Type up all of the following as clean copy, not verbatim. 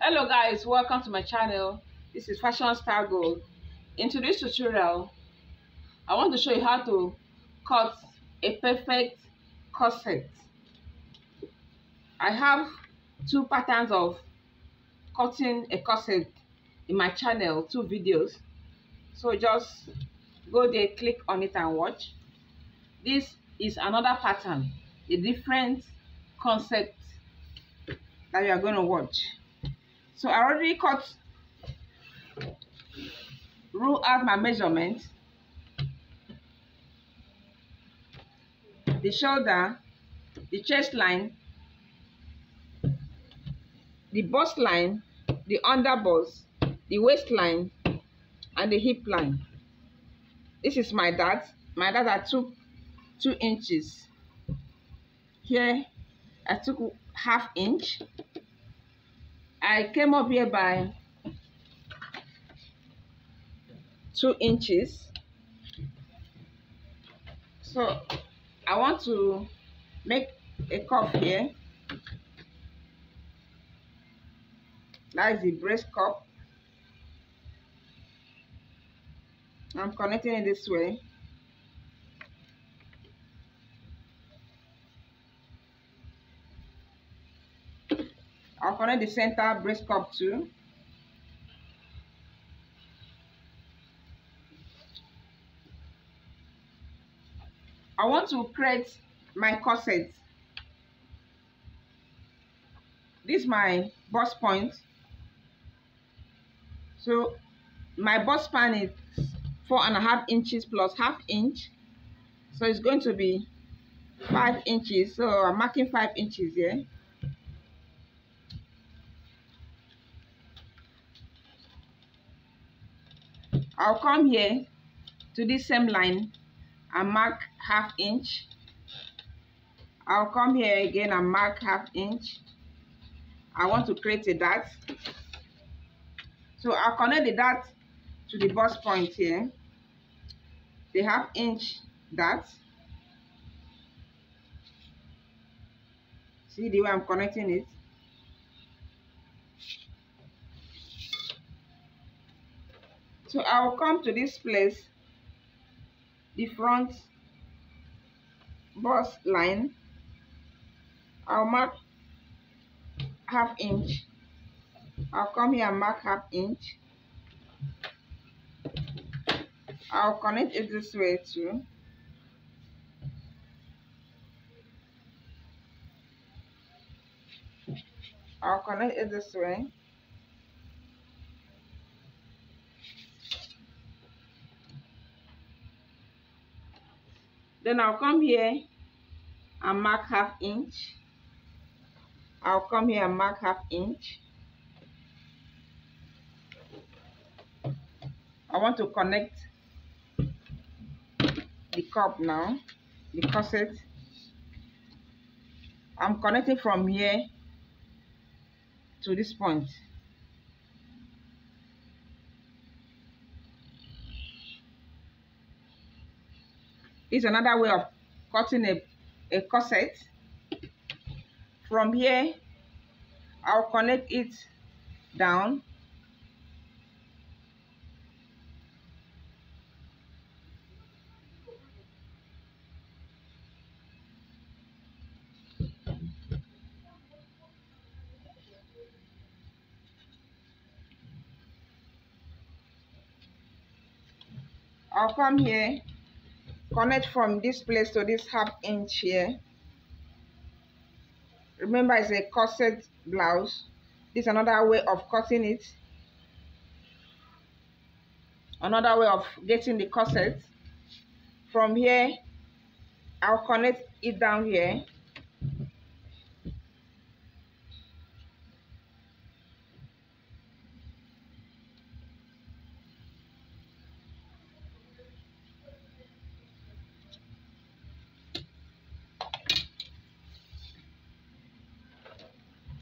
Hello guys, welcome to my channel. This is Fashion Star Gold. In today's tutorial, I want to show you how to cut a perfect corset. I have two patterns of cutting a corset in my channel, two videos. So just go there, click on it and watch. This is another pattern, a different concept that you are going to watch. So I already rule out my measurement, the shoulder, the chest line, the bust line, the under bust, the waistline, and the hip line. This is my dart. My dart, I took 2 inches. Here I took ½ inch. I came up here by 2 inches. So I want to make a cuff here. That is the breast cup. I'm connecting it this way. I'll connect the center breast cup too. I want to create my corset. This is my bust point. So my bust span is 4.5 inches plus ½ inch. So it's going to be 5 inches. So I'm marking 5 inches here. I'll come here to this same line and mark ½ inch. I'll come here again and mark ½ inch. I want to create a dart. So I'll connect the dart to the bust point here, the ½ inch dart. See the way I'm connecting it? So I'll come to this place, the front bust line. I'll mark ½ inch. I'll come here and mark ½ inch. I'll connect it this way too. I'll connect it this way. Then I'll come here and mark ½ inch. I'll come here and mark ½ inch. I want to connect the cup now, the corset. I'm connecting from here to this point. This is another way of cutting a corset. From here, I'll connect it down. I'll come here, connect from this place to this ½ inch here. Remember, it's a corset blouse. This is another way of cutting it. Another way of getting the corset. From here, I'll connect it down here.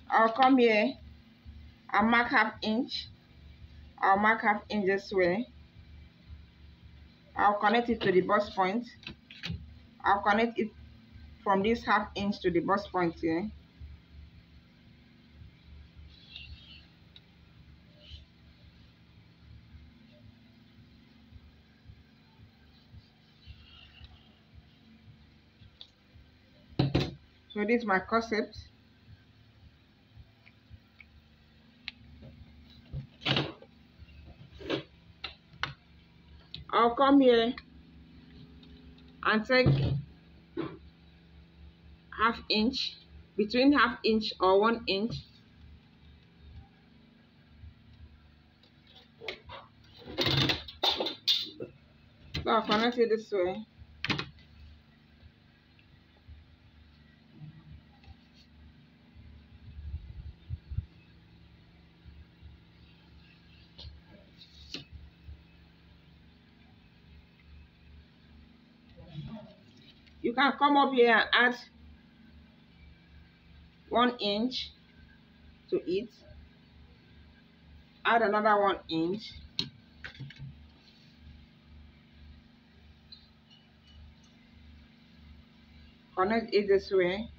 I'll come here and mark ½ inch. I'll mark ½ inch this way. I'll connect it to the bust point. I'll connect it from this ½ inch to the bust point here. So this is my corset. I'll come here and take half inch, between half inch or 1 inch. So I'll connect it this way. You can come up here and add 1 inch to it. Add another 1 inch. Connect it this way.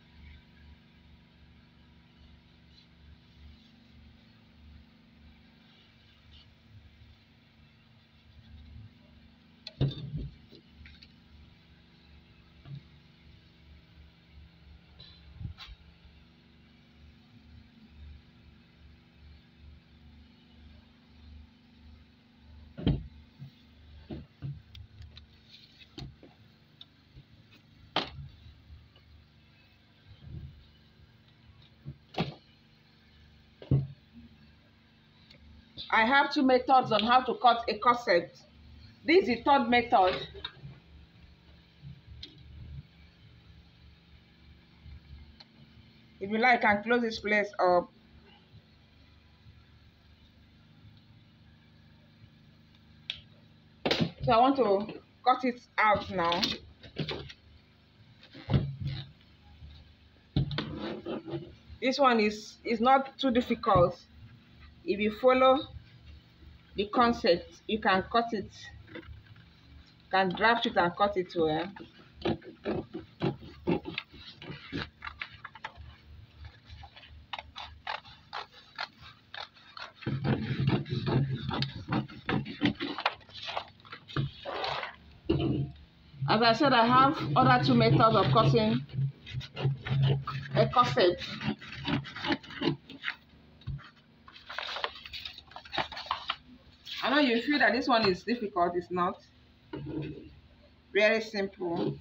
I have 2 methods on how to cut a corset. This is the 3rd method. If you like, I can close this place up. So I want to cut it out now. This one is not too difficult. If you follow the concept, you can cut it. You can draft it and cut it well. As I said, I have other 2 methods of cutting a corset. I know you feel that this one is difficult. It's not. Very simple.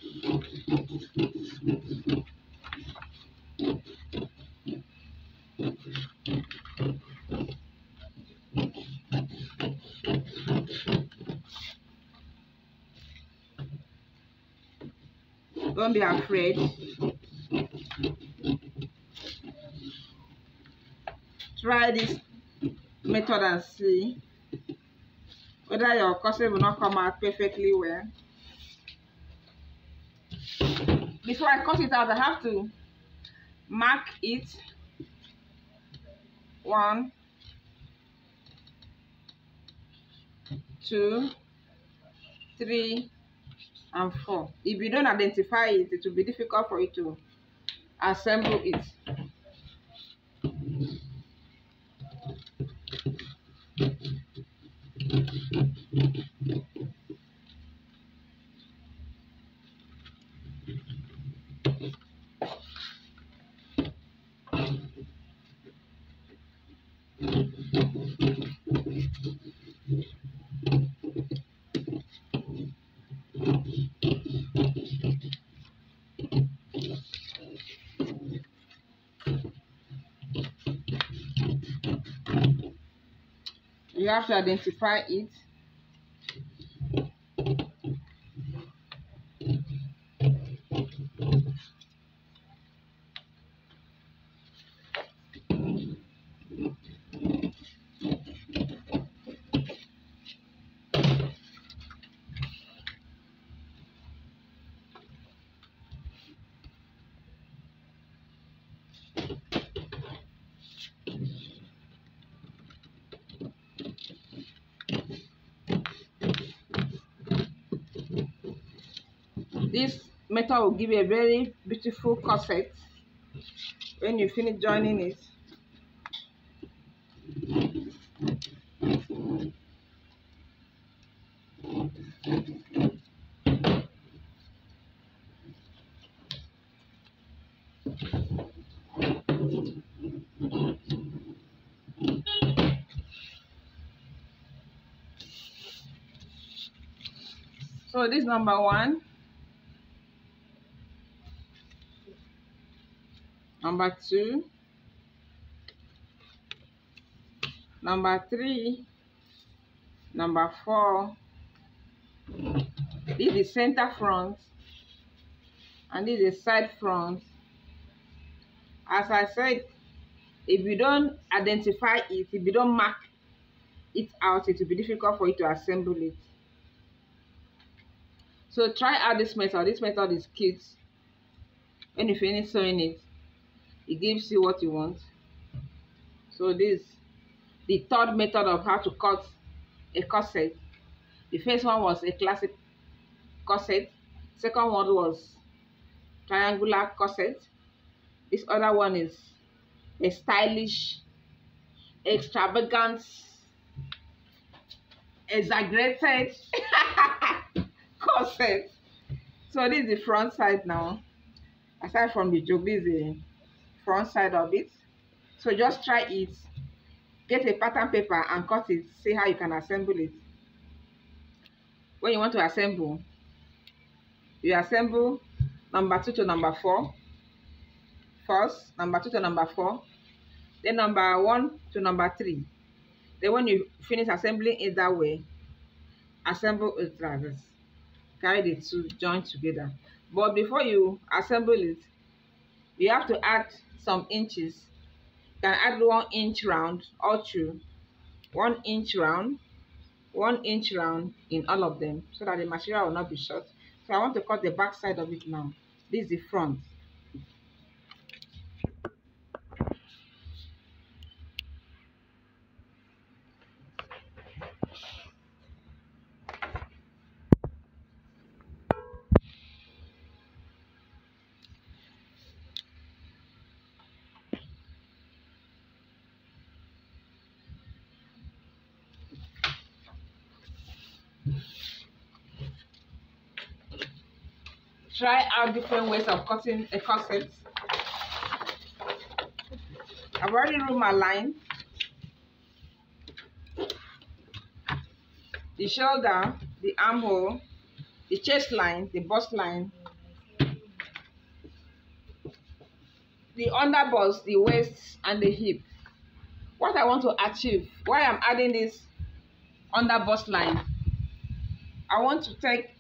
Don't be afraid. Try this method and see whether your corset will not come out perfectly well. Before I cut it out, I have to mark it. 1, 2, 3, and 4. If you don't identify it, it will be difficult for you to assemble it. You have to identify it. This method will give you a very beautiful corset when you finish joining it. So this number 1, number 2, number 3, number 4. This is the center front and this is the side front. As I said, if you don't identify it, if you don't mark it out, it will be difficult for you to assemble it. So try out this method. This method is cute. When you finish sewing it, it gives you what you want. So this is the third method of how to cut a corset. The first one was a classic corset. Second one was triangular corset. This other one is a stylish, extravagant, exaggerated corset. So this is the front side now. Aside from the joke, this is the front side of it. So just try it. Get a pattern paper and cut it. See how you can assemble it. When you want to assemble, you assemble number 2 to number 4 first, number 2 to number 4, then number 1 to number 3. Then when you finish assembling it that way, assemble it like this. Carry the two joined together. But before you assemble it, you have to add some inches. You can add 1 inch round all through, 1 inch round, 1 inch round in all of them, so that the material will not be short. So I want to cut the back side of it now. This is the front. Try out different ways of cutting a corset. I've already ruled my line. The shoulder, the armhole, the chest line, the bust line, the underbust, the waist, and the hip. What I want to achieve, why I'm adding this underbust line, I want to take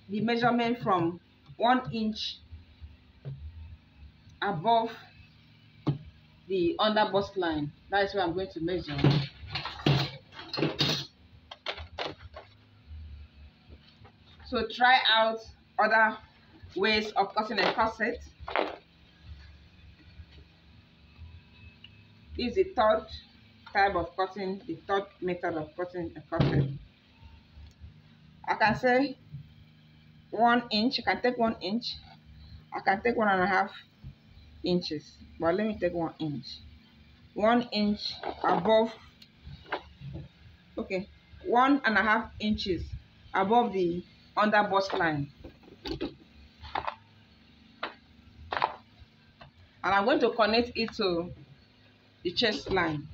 the measurement from 1 inch above the underbust line. That is where I'm going to measure. So try out other ways of cutting a corset. This is the third type of cutting, the third method of cutting a corset. I can say 1 inch. You can take 1 inch. I can take 1.5 inches, but let me take 1 inch. 1 inch above, okay, 1.5 inches above the underbust line. And I'm going to connect it to the chest line.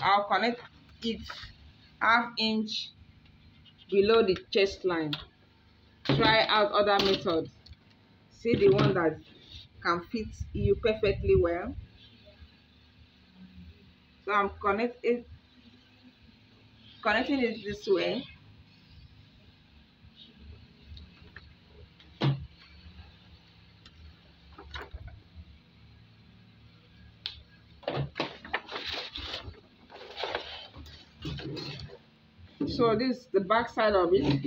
I'll connect it 1/2 inch below the chest line. Try out other methods. See the one that can fit you perfectly well. So I'm connecting it this way. So this is the back side of it.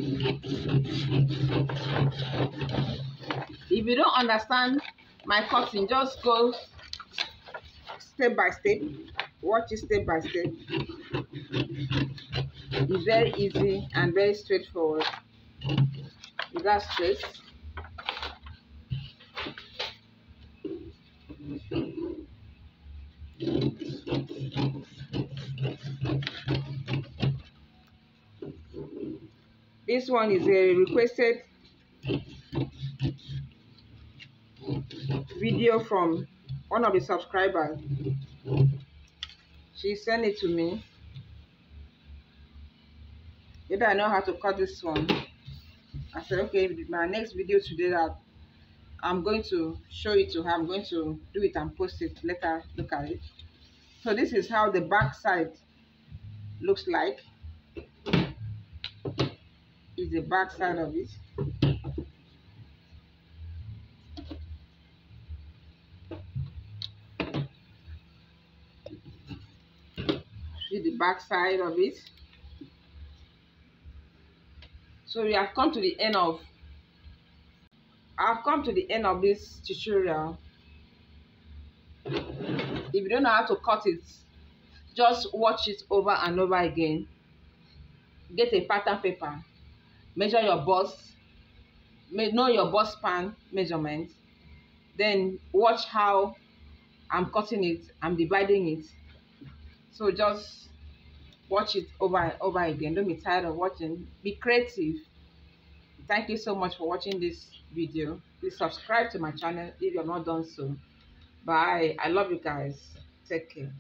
If you don't understand my cutting, just go step by step. Watch it step by step. It's very easy and very straightforward, without stress. This one is a requested video from one of the subscribers. She sent it to me. Maybe I know how to cut this one. I said, okay, my next video today that I'm going to show it to her. I'm going to do it and post it. Let her look at it. So this is how the back side looks like. Is the back side of it. See the back side of it. So we have come to the end of this tutorial. If you don't know how to cut it, just watch it over and over again. Get a pattern paper, measure your bust, know your bust span measurement, then watch how I'm cutting it, I'm dividing it. So just watch it over and over again. Don't be tired of watching. Be creative. Thank you so much for watching this video. Please subscribe to my channel if you have not done so. Bye. I love you guys. Take care.